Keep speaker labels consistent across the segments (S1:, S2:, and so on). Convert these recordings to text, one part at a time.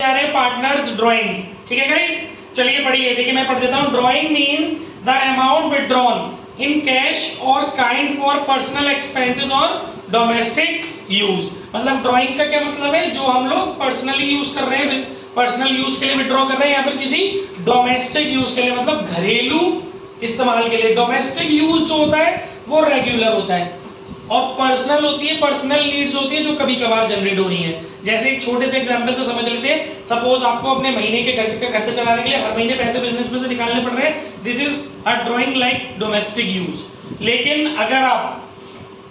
S1: Partners drawings. ठीक है guys, चलिए पढ़िए। देखिए मैं पढ़ देता हूँ। Drawing means the amount withdrawn in cash और काइंड फॉर पर्सनल एक्सपेंसेस और डोमेस्टिक यूज। मतलब ड्राइंग का क्या मतलब है, जो हम लोग पर्सनली यूज कर रहे हैं, पर्सनल यूज के लिए विथड्रॉ कर रहे हैं, या फिर किसी डोमेस्टिक यूज के लिए, मतलब घरेलू इस्तेमाल के लिए। डोमेस्टिक यूज जो होता है वो रेगुलर होता है, और पर्सनल होती है, पर्सनल नीड्स होती है जो कभी कभार जनरेट हो रही है। जैसे एक छोटे से एग्जांपल से समझ लेते हैं। सपोज आपको अपने महीने के खर्चे चलाने के लिए हर महीने पैसे बिजनेस में से निकालने पड़ रहे हैं। This is a drawing like domestic use. लेकिन अगर आप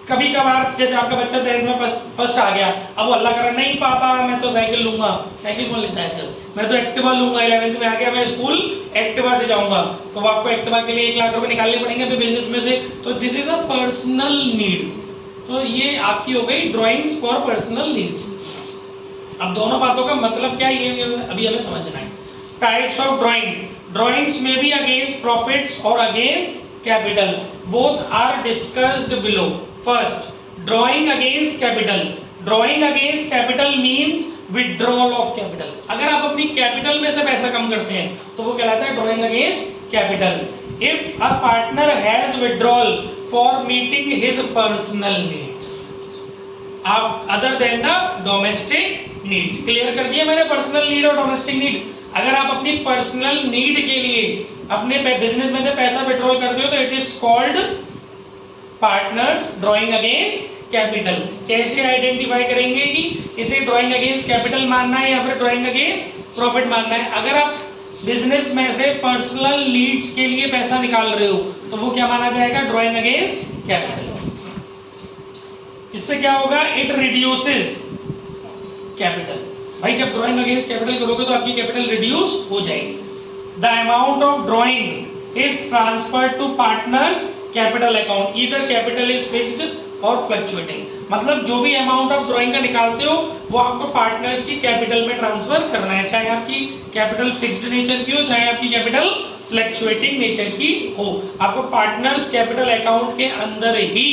S1: कभी कभार, जैसे आपका बच्चा 10th में फर्स्ट आ गया, अब वो अल्लाह कर नहीं पापा मैं तो साइकिल लूंगा, साइकिल कौन लेता है आजकल, मैं तो एक्टिवा लूंगा, 11th में आ गया मैं स्कूल एक्टिवा से जाऊंगा, तो वो आपको एक्टिवा के लिए 1 लाख रुपए निकालने पड़ेंगे अपने बिजनेस में से। तो this is a personal need. तो ये आपकी हो गई ड्राइंग्स फॉर पर्सनल नीड्स। अब दोनों बातों का मतलब क्या है ये अभी हमें समझना है। Types of drawings. ड्राइंग्स में भी अगेंस्ट प्रॉफिट्स और against capital, both are discussed below. First, drawing against capital. Drawing against capital means withdrawal of capital. अगर आप अपनी कैपिटल में से पैसा कम करते हैं तो वो कहलाता है drawing against capital. If a partner has withdrawal for meeting his personal needs other than the domestic needs. Clear कर दिया मैंने पर्सनल नीड और डोमेस्टिक नीड। अगर आप अपनी पर्सनल नीड के लिए अपने बिजनेस में से पैसा विथड्रॉल करते हो तो it is called partners drawing against capital. कैसे आइडेंटिफाई करेंगे कि इसे ड्राइंग अगेंस्ट कैपिटल मानना है या फिर ड्राइंग अगेंस्ट प्रॉफिट मानना है। अगर आप बिजनेस में से पर्सनल नीड्स के लिए पैसा निकाल रहे हो तो वो क्या माना जाएगा, ड्राइंग अगेंस्ट कैपिटल। इससे क्या होगा, इट रिड्यूसेस कैपिटल। भाई जब ड्राइंग अगेंस्ट कैपिटल करोगे तो आपकी कैपिटल रिड्यूस हो जाएगी। The amount of drawing is transferred to partners capital account, either capital is fixed और फ्लक्चुएटिंग। मतलब जो भी अमाउंट आप ड्राइंग का निकालते हो वो आपको पार्टनर्स की कैपिटल में ट्रांसफर करना है, चाहे आपकी कैपिटल फिक्स्ड नेचर की हो, चाहे आपकी कैपिटल फ्लक्चुएटिंग नेचर की हो। आपको पार्टनर्स कैपिटल अकाउंट के अंदर ही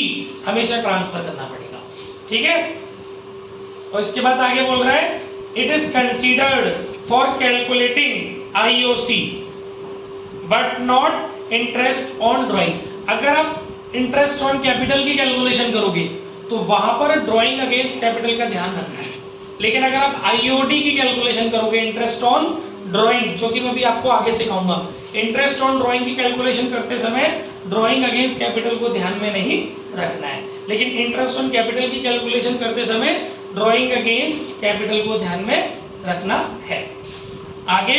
S1: हमेशा ट्रांसफर करना पड़ेगा। ठीक है, और इसके बाद आगे बोल रहा है it is considered for calculating IOC but not interest on drawing. अगर आप इंटरेस्ट ऑन कैपिटल की कैलकुलेशन करोगे तो वहां पर ड्राइंग अगेंस्ट कैपिटल का ध्यान रखना है। लेकिन अगर आप आईओडी की कैलकुलेशन करोगे, इंटरेस्ट ऑन ड्राइंग्स, जो कि मैं भी आपको आगे सिखाऊंगा, इंटरेस्ट ऑन ड्राइंग की कैलकुलेशन करते समय ड्राइंग अगेंस्ट कैपिटल को ध्यान में नहीं रखना है। लेकिन इंटरेस्ट ऑन कैपिटल की कैलकुलेशन करते समय ड्राइंग अगेंस्ट कैपिटल को ध्यान में रखना है। आगे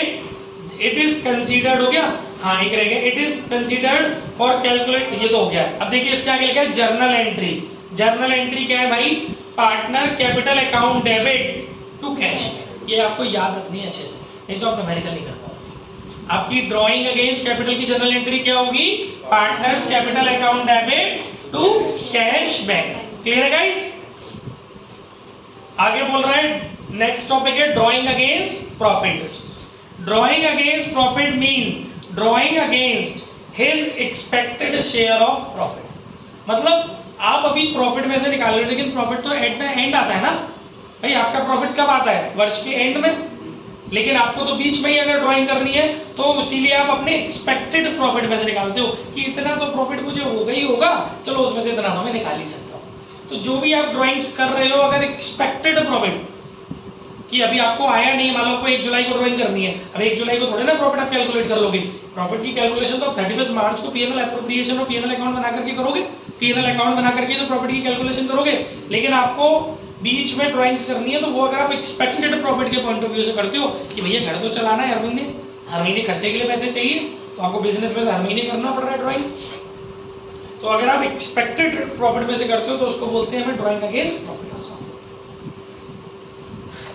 S1: इट इज कंसीडर्ड हो गया, हाँ एक रह गया, it is considered for calculate, ये तो हो गया। अब देखिए इसके आगे लिखा है जर्नल एंट्री। जर्नल एंट्री क्या है भाई, partner capital account debit to cash. ये आपको याद रखनी है अच्छे से, नहीं तो आप न्यूमेरिकल नहीं कर पाओगे। आपकी ड्राइंग अगेंस्ट कैपिटल की जर्नल एंट्री क्या होगी, partners capital account debit to cash bank. Clear है गाइस। आगे बोल रहा है नेक्स्ट टॉपिक है drawing against profit. Drawing against profit means drawing against his expected share of profit. मतलब आप अभी प्रॉफिट में से निकाल रहे हो, लेकिन प्रॉफिट तो एट द एंड आता है ना भाई। आपका प्रॉफिट कब आता है, वर्ष के एंड में, लेकिन आपको तो बीच में ही अगर ड्राइंग करनी है तो इसीलिए आप अपने एक्सपेक्टेड प्रॉफिट में से निकालते हो कि इतना तो प्रॉफिट मुझे होगा ही होगा, चलो उसमें से इतना तो मैं निकाल ही सकता हूँ। तो जो भी आप ड्राइंग्स कर रहे हो, अगर एक्सपेक्टेड प्रॉफिट कि अभी आपको आया नहीं, मान लो आपको 1 जुलाई को ड्राइंग करनी है, अब 1 जुलाई को थोड़े ना प्रॉफिट आप कैलकुलेट कर लोगे। प्रॉफिट की कैलकुलेशन तो आप 31 मार्च को पीएनएल एप्रोप्रिएशन और पीएनएल अकाउंट बना करके करोगे। पीएनएल अकाउंट बना करके तो प्रॉफिट की कैलकुलेशन करोगे। लेकिन आपको बीच में ड्राइंग्स करनी है तो वो अगर आप एक्सपेक्टेड प्रॉफिट के पॉइंट ऑफ व्यू से करते हो कि भैया घर तो चलाना है, हर महीने खर्चे के लिए पैसे चाहिए, तो आपको बिजनेस में से हर महीने करना पड़ रहा है ड्राइंग। तो अगर आप एक्सपेक्टेड प्रॉफिट में से करते हो तो उसको बोलते हैं हमें drawing against profit.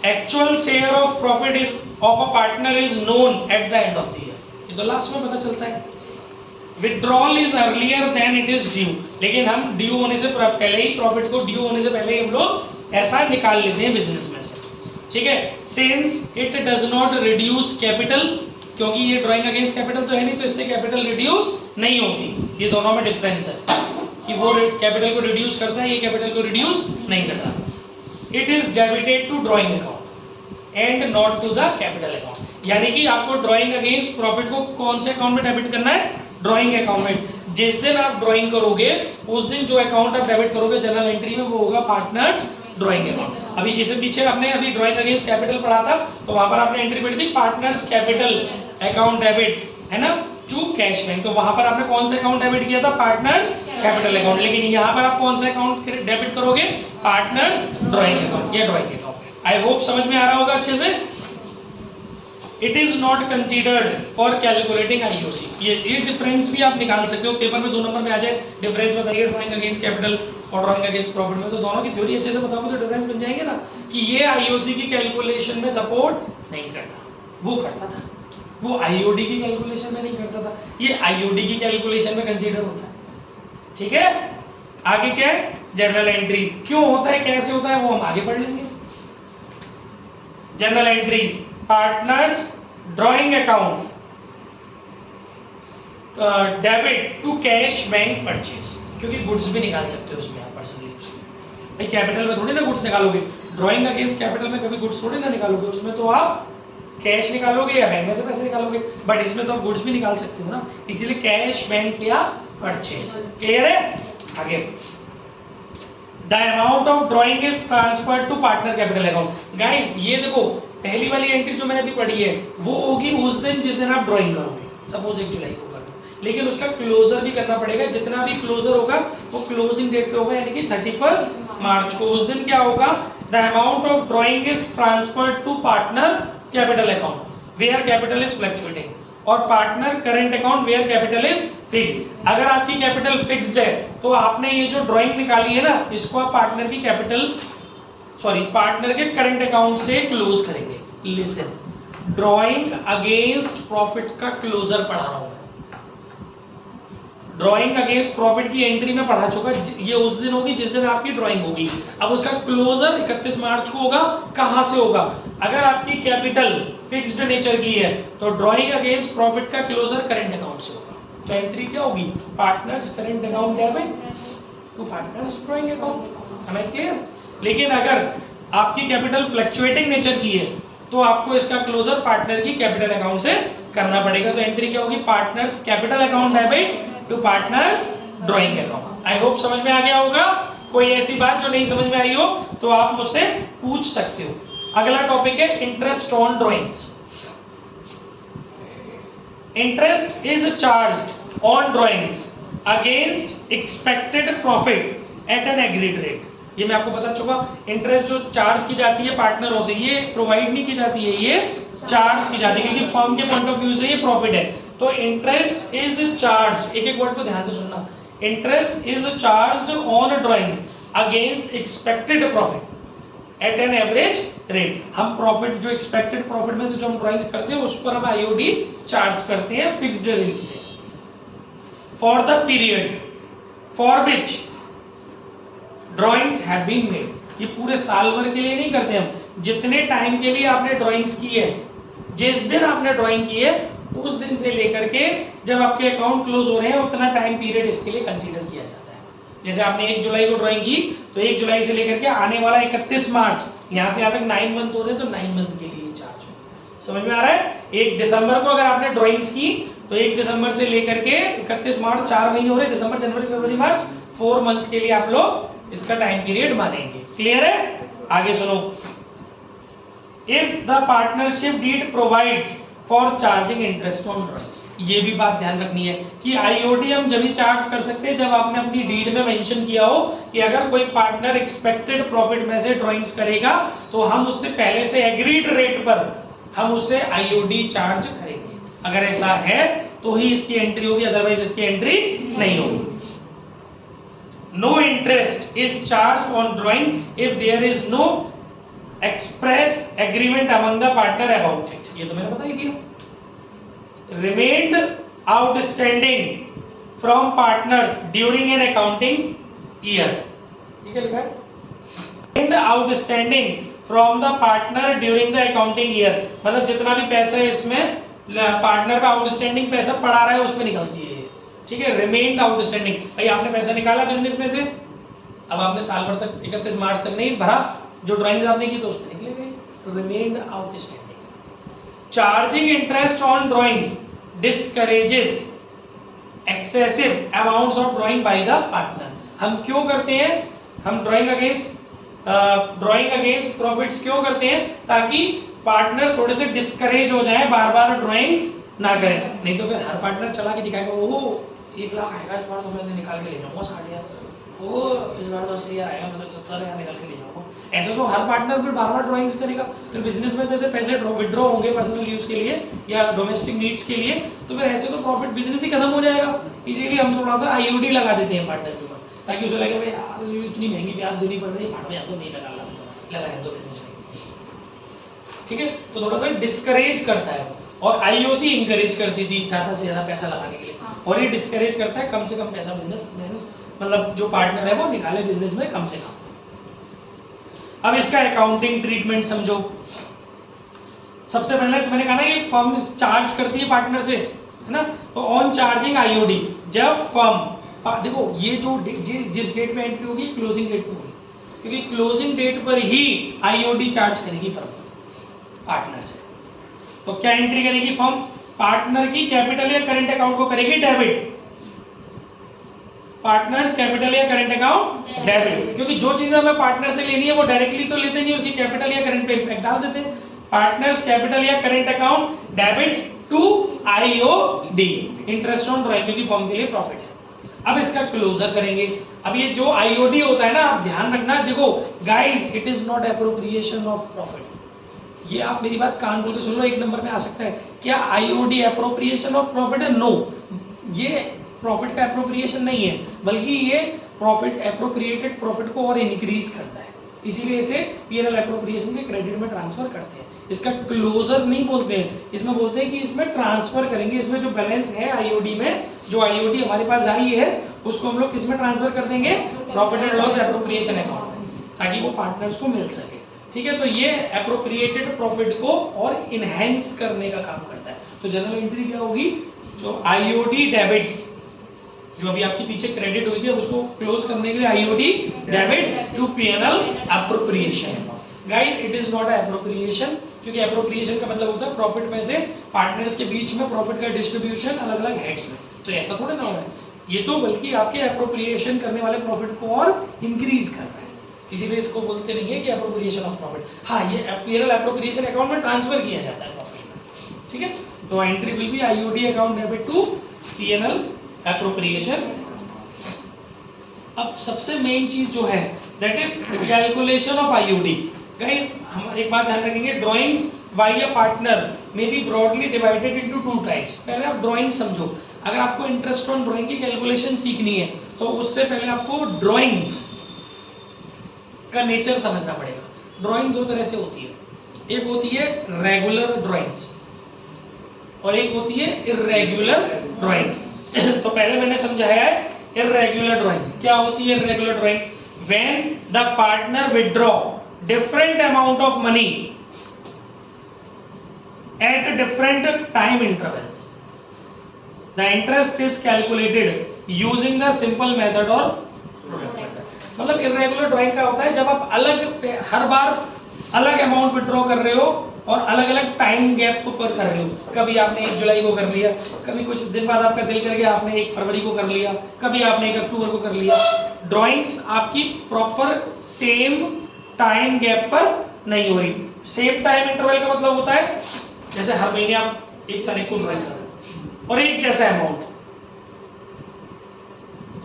S1: Actual share of profit is of a partner is known at the end of the year. ये तो लास्ट में पता चलता है। Withdrawal is earlier than it is due. लेकिन हम ड्यू होने से पहले ही, प्रॉफिट को ड्यू होने से पहले ही हम लोग ऐसा निकाल लेते हैं बिजनेस में से। ठीक है, since it does not reduce capital, क्योंकि ये ड्राइंग अगेंस्ट कैपिटल तो है नहीं, तो इससे कैपिटल रिड्यूस नहीं होती। ये दोनों में डिफरेंस है कि वो कैपिटल को रिड्यूस करता है, ये कैपिटल को रिड्यूस नहीं करता। It is debited to drawing account. And not to the capital account. यानी कि आपको ड्राइंग अगेंस्ट प्रॉफिट को कौन से अकाउंट में डेबिट करना है? ड्राइंग अकाउंट में। जिस दिन आप ड्राइंग करोगे उस दिन जो अकाउंट आप डेबिट करोगे जनरल एंट्री में वो होगा पार्टनर्स ड्राइंग अकाउंट। अभी इससे पीछे आपने अभी ड्राइंग अगेंस्ट कैपिटल पढ़ा था, तो वहां पर आपने एंट्री पढ़ी थी पार्टनर्स कैपिटल अकाउंट डेबिट, है ना, टू कैश बैंक। तो वहां पर आपने कौन सा अकाउंट डेबिट किया था? Partners capital account. लेकिन यहाँ पर आप कौन सा अकाउंट डेबिट करोगे? पार्टनर्स ड्राइंग अकाउंट या ड्राइंग अकाउंट। आई होप समझ में आ रहा होगा अच्छे से। It is not considered for calculating IOC. ये डिफरेंस भी आप निकाल सकते हो, पेपर में 2 नंबर में आ जाए डिफरेंस बताइए ड्राइंग अगेंस्ट कैपिटल और ड्राइंग अगेंस्ट प्रॉफिट में, तो दोनों की थ्योरी अच्छे से बताओगे तो डिफरेंस बन जाएंगे ना कि ये आईओसी की कैलकुलेशन में सपोर्ट नहीं करता, वो करता था, वो आईओडी की कैलकुलेशन में नहीं करता था, ये आईओडी की कैलकुलेशन में कंसीडर होता है। ठीक है, आगे क्या है? Journal entries. क्यों होता है, कैसे होता है, वो हम आगे पढ़ लेंगे। Journal entries, partners drawing account debit to cash bank purchase, क्योंकि गुड्स भी निकाल सकते हो उसमें आप पर्सनली यूज के। भाई कैपिटल में थोड़ी ना गुड्स निकालोगे, ड्राइंग अगेंस्ट कैपिटल में कभी गुड्स थोड़ी ना निकालोगे, उसमें तो आप कैश निकालोगे या बैंक में से पैसे निकालोगे, बट इसमें तो आप गुड्स भी निकाल सकते हो ना, इसीलिए कैश बैंक या परचेज। क्लियर है? आगे, the amount of drawing is transferred to partner capital account. Guys ये देखो, पहली वाली एंट्री जो मैंने अभी पढ़ी है वो होगी उस दिन जिस दिन आप ड्राइंग करोगे, सपोज 1 जुलाई को करो, लेकिन उसका क्लोजर भी करना पड़ेगा। जितना भी क्लोजर होगा वो क्लोजिंग डेट पे होगा, यानी कि 31 मार्च को। उस दिन क्या होगा? The amount of drawing is transferred to partner capital account where capital is fluctuating, और partner current account where capital is fix. अगर आपकी कैपिटल फिक्स्ड है तो आपने ये जो ड्राइंग निकाली है ना, इसको आप पार्टनर की कैपिटल पार्टनर के करंट अकाउंट से क्लोज करेंगे। लिसन, ड्राइंग अगेंस्ट प्रॉफिट का क्लोजर पढ़ा रहा हूं। ड्राइंग अगेंस्ट प्रॉफिट की एंट्री में पढ़ा चुका, ये उस दिन होगी जिस दिन आपकी ड्राइंग होगी। अब उसका क्लोजर 31 मार्च को होगा। कहां से होगा? अगर आपकी कैपिटल फिक्स्ड नेचर की है तो ड्राइंग अगेंस्ट प्रॉफिट का क्लोजर करंट अकाउंट से होगा। तो एंट्री क्या होगी? Partners current account debit to partners drawing account. हमें क्लियर? लेकिन अगर आपकी कैपिटल फ्लक्चुएटिंग नेचर की है तो आपको इसका क्लोजर पार्टनर की कैपिटल अकाउंट से करना पड़ेगा। तो एंट्री क्या होगी? Partners capital account debit to partners drawing account. I hope समझ में आ गया होगा। कोई ऐसी बात जो नहीं समझ में आई हो तो आप मुझसे पूछ सकते हो। अगला टॉपिक है interest on drawings. Interest is charged on drawings against expected profit at an agreed rate. ये मैं आपको बता चुका, इंटरेस्ट जो चार्ज की जाती है पार्टनरों से, ये प्रोवाइड नहीं की जाती है, ये चार्ज की जाती है, क्योंकि फर्म के पॉइंट ऑफ व्यू से ये प्रॉफिट है। तो इंटरेस्ट इज चार्ज, एक एक वर्ड को ध्यान से सुनना, interest is charged on drawings against expected profit at an average rate. हम प्रॉफिट जो एक्सपेक्टेड प्रॉफिट में से जो हम ड्राइंग्स करते हैं उस पर हम आईओडी चार्ज करते हैं फिक्स्ड रेट से। For the period for which drawings have been made, ये पूरे साल भर के लिए नहीं करते हम, जितने टाइम के लिए आपने ड्राइंग्स की है, जिस दिन आपने ड्राइंग की है उस दिन से लेकर के जब आपके अकाउंट क्लोज हो रहे हैं उतना टाइम पीरियड इसके लिए कंसीडर किया जाता है। जैसे आपने 1 जुलाई को ड्राइंग की तो 1 जुलाई से लेकर के आने वाला 31 मार्च, यहाँ से यहाँ तक 9 मंथ हो रहे हैं तो 9 मंथ के लिए चार्ज होगा। समझ में आ रहा है? 1 दिसंबर को अगर आपने ड्राइंग्स की तो 1 दिसंबर से लेकर के 31 मार्च 4 महीने हो रहे हैं, दिसंबर जनवरी फरवरी मार्च 4 मंथ्स के लिए आप लोग इसका टाइम पीरियड मानेंगे। क्लियर है? आगे सुनो, if the partnership deed provides for charging interest on drawing. ये भी बात ध्यान रखनी है कि आईओडी हम जब भी चार्ज कर सकते हैं जब आपने अपनी डीड में मेंशन किया हो कि अगर कोई पार्टनर एक्सपेक्टेड प्रॉफिट में से ड्राइंग्स करेगा तो हम उससे पहले से एग्रीड रेट पर हम उससे आईओडी चार्ज करेंगे। अगर ऐसा है तो ही इसकी एंट्री होगी, अदरवाइज इसकी एंट्री नहीं होगी। No interest is charged on drawing if there is no express agreement among the partner about it. ये तो मैंने बता ही दिया। Remained outstanding from partners during an accounting year. ये क्या लिखा है? Remained outstanding from the partner during the accounting year. मतलब जितना भी पैसा है इसमें पार्टनर का आउटस्टैंडिंग पैसा पड़ा रहा है उसमें निकलती है। ठीक है, रिमेन्ड आउटस्टैंडिंग। भाई आपने पैसा निकाला बिजनेस में से, अब आपने साल भर तक 31 मार्च तक नहीं भरा, जो ड्राइंग्स आपने की तो उसमें निकलेगा, remained outstanding. Charging interest on drawings discourages excessive amounts of drawing by the partner. हम क्यों करते हैं? हम ड्राइंग अगेंस्ट प्रॉफिट्स क्यों करते हैं? ताकि पार्टनर थोड़े से डिस्करेज हो जाए, बार बार ड्राइंग्स ना करें। नहीं तो फिर हर पार्टनर चला के दिखाएगा, ओहो 1 लाख आएगा इस बार तो मैं निकाल के ले जाऊंगा 60,000, वो इस बार तो 80,000 आएगा मतलब 70,000 निकाल के ले जाऊंगा। ऐसे तो हर पार्टनर फिर बार बार ड्राइंग्स करेगा। फिर बिजनेस में जैसे पैसे विड्रॉ होंगे पर्सनल यूज के लिए या डोमेस्टिक नीड्स के लिए, तो फिर ऐसे तो प्रॉफिट बिजनेस ही खत्म हो जाएगा। इसीलिए हम थोड़ा सा आईओडी लगा देते हैं पार्टनर के ऊपर, ताकि उसे लगे भाई यार इतनी महंगी ब्याज देनी पड़ रही है, पार्टनर तो नहीं लगा है तो बिजनेस में, ठीक है। तो थोड़ा सा डिस्करेज करता है। और आईओसी इंकरेज करती थी ज्यादा से ज्यादा पैसा लगाने के लिए, और ये डिस्करेज करता है कम से कम पैसा बिजनेसमैन मतलब जो पार्टनर है वो निकाले बिजनेस में कम से कम। अब इसका अकाउंटिंग ट्रीटमेंट समझो। सबसे पहले तो मैंने कहा ना ये फर्म चार्ज करती है पार्टनर से, है ना। तो ऑन चार्जिंग आईओडी, जब फर्म देखो ये जो जिस डेट पे एंट्री होगी क्लोजिंग डेट पे होगी, क्योंकि क्लोजिंग डेट पर ही आईओडी चार्ज करेगी फर्म पार्टनर से। तो क्या एंट्री करेगी फर्म? पार्टनर की कैपिटल या करंट अकाउंट को करेगी डेबिट। पार्टनर्स कैपिटल या करंट अकाउंट डेबिट, क्योंकि जो चीजें हमें पार्टनर से लेनी है वो डायरेक्टली तो लेते नहीं, उसकी कैपिटल या करंट पे इंपैक्ट डाल देते हैं। पार्टनर्स कैपिटल या current account debit to IOD, interest on drawing, क्योंकि फर्म के लिए प्रॉफिट है। अब इसका क्लोजर करेंगे। अब ये जो आईओडी होता है ना, आप ध्यान रखना, देखो guys it is not appropriation of profit. ये आप मेरी बात कान खोल के सुन लो, 1 नंबर में आ सकता है। क्या आईओडी एप्रोप्रिएशन ऑफ प्रॉफिट है? नो, ये प्रॉफिट का एप्रोप्रिएशन नहीं है, बल्कि ये प्रॉफिट एप्रोप्रिएटेड प्रॉफिट को और इंक्रीज करता है। इसीलिए इसे पीएनएल एप्रोप्रिएशन के क्रेडिट में ट्रांसफर करते हैं। इसका क्लोजर नहीं बोलते हैं, इसमें बोलते हैं कि इसमें ट्रांसफर करेंगे। इसमें जो बैलेंस है आईओडी में, जो आईओडी हमारे पास आई है, उसको हम लोग किस में ट्रांसफर कर देंगे? Profit and loss appropriation account में, ताकि वो पार्टनर्स को मिल सके, ठीक है। तो ये एप्रोप्रिएटेड प्रॉफिट को और इनहेंस करने का काम करता है। तो जनरल एंट्री क्या होगी? जो आईओडी डेबिट, जो अभी आपके पीछे क्रेडिट हुई थी, अब उसको क्लोज करने के लिए IOD debit to PNL appropriation. Guys it is not appropriation, क्योंकि एप्रोप्रिएशन का मतलब होता है प्रॉफिट में से पार्टनर्स के बीच में प्रॉफिट का डिस्ट्रीब्यूशन अलग अलग हेड्स में। तो ऐसा थोड़ा ना हो रहा है ये, तो बल्कि आपके एप्रोप्रिएशन करने वाले प्रॉफिट को और इंक्रीज कर रहा है। इसीलिए इसको बोलते नहीं है कि एप्रोप्रिएशन ऑफ प्रॉफिट। हाँ, ये पीएनएल एप्रोप्रिएशन अकाउंट में ट्रांसफर किया जाता है प्रॉफिट में, ठीक है। तो entry will be IOD account debit to PNL appropriation. अब सबसे मेन चीज जो है that is calculation of IOD. Guys हम एक बात ध्यान रखेंगे, drawings by a partner may be broadly divided into 2 types. पहले आप ड्राइंग समझो। अगर आपको इंटरेस्ट ऑन ड्राइंग की कैलकुलेशन सीखनी है तो उससे पहले आपको ड्राइंग्स का नेचर समझना पड़ेगा। ड्राइंग 2 तरह से होती है, एक होती है रेगुलर ड्राइंग्स और एक होती है इर्रेगुलर ड्राइंग्स। तो पहले मैंने समझाया है इर्रेगुलर ड्राइंग। क्या होती है irregular drawing? When the partner withdraw different amount of money at different time intervals, the interest is calculated using the simple method और प्रोडक्ट मेथड। मतलब इर्रेगुलर ड्राइंग का होता है जब आप हर बार अलग अमाउंट विथड्रॉ कर रहे हो और अलग अलग टाइम गैप पर कर रहे हो। कभी आपने 1 जुलाई को कर लिया, कभी कुछ दिन बाद आपका दिल कर गया आपने 1 फरवरी को कर लिया, कभी आपने 1 अक्टूबर को कर लिया। ड्राइंग्स आपकी प्रॉपर सेम टाइम गैप पर नहीं हो रही। सेम टाइम इंटरवल का मतलब होता है जैसे हर महीने आप 1 तारीख को ड्राइंग कर रहे हो और एक जैसा अमाउंट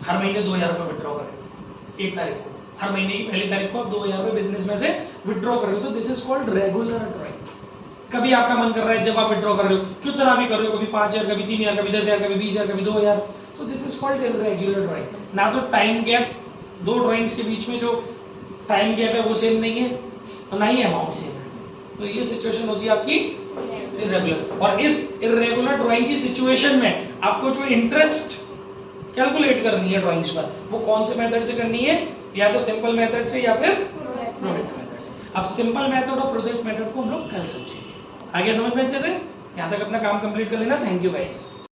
S1: हर महीने 2,000 रुपये विथड्रॉ कर रहे हो 1 तारीख को, हर महीने की पहली तारीख को आप 2,000 रुपये बिजनेस में से विथड्रॉ कर रहे हो। तो this is called regular drawing. कभी आपका मन कर रहा है जब आप विथड्रॉ कर रहे हो कितना भी कर रहे हो, कभी 5,000, कभी 3,000, कभी 10,000, कभी 20,000, कभी 2,000, तो this is called irregular drawing. ना तो टाइम गैप, 2 ड्राइंग्स के बीच में जो टाइम गैप है वो सेम नहीं है और ना ही अमाउंट सेम है। तो ये सिचुएशन होती है आपकी इर्रेगुलर। और इस इर्रेगुलर ड्राइंग की सिचुएशन में आपको जो इंटरेस्ट कैलकुलेट करनी है ड्राइंग्स पर, वो कौन से मेथड से करनी है? या तो सिंपल मेथड से या फिर प्रोडक्ट मेथड से। अब सिंपल मेथड और प्रोडक्ट मेथड को हम लोग कल समझेंगे। आगे समझ में अच्छे से? यहाँ तक अपना काम कंप्लीट कर लेना। Thank you guys.